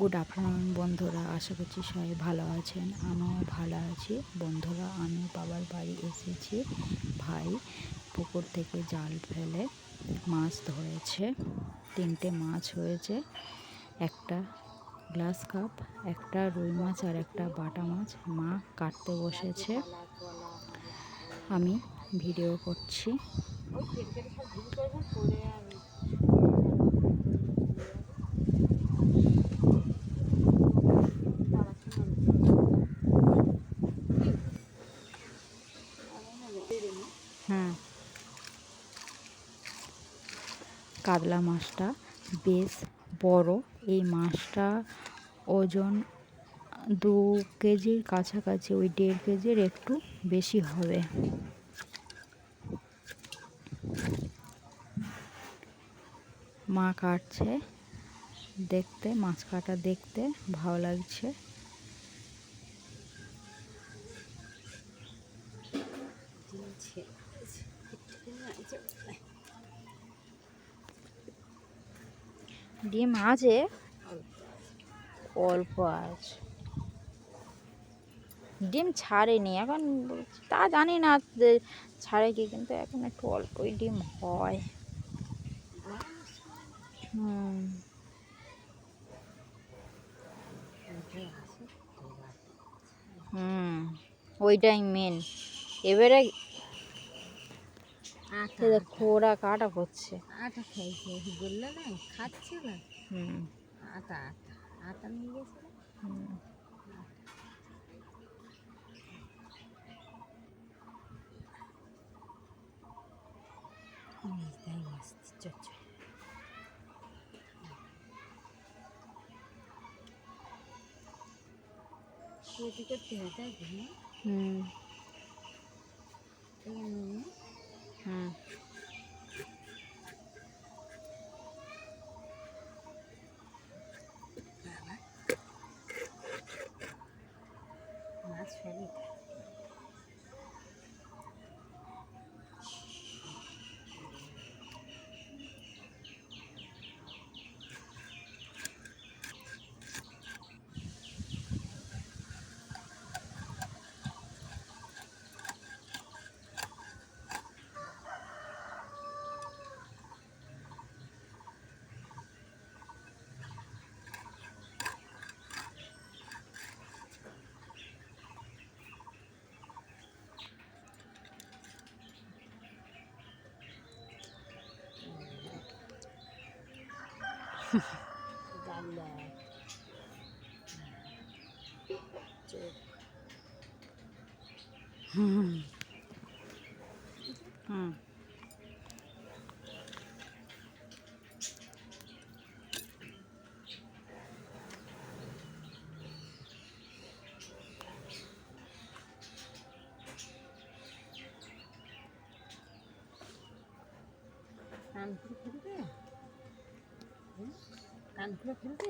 Good afternoon বন্ধুরা, আশা করছি সবাই ভালো আছেন। আমিও ভালো আছি বন্ধুরা। আমি বাবার বাড়ি এসেছি। ভাই পুকুর থেকে জাল ফেলে মাছ ধরেছে। 3টে মাছ হয়েছে, একটা গ্লাস কাপ, একটা রুই মাছ আর একটা বাটা মাছ। মা কাটতে বসেছে, আমি ভিডিও করছি। কাতলা মাছটা বেশ বড়। এই মাছটা ওজন 2 কেজির কাছাকাছি, ওই 1.5 কেজির একটু বেশি হবে। মা কাটছে, দেখতে মাছ কাটা দেখতে ভালো লাগছে। ডিম আছে, অল্প আছে। ডিম ছাড়েনি এখন, তা জানি না ছাড়ে কি, কিন্তু এখন একটু অল্পই ডিম হয়। ওইটাই মেন। এবারে খোড়া কাটা করছে, আটা খাইছে বললো না, খাচ্ছে না। আটা আটা আটা নিয়ে গেছে। তাই আসছে চচ্চড়ি তৈরি করতে হয়, তাই তো? মাছ ফেলে ডাল চোখ। কান খুলে ফেলতে, কান খুলে ফেলতে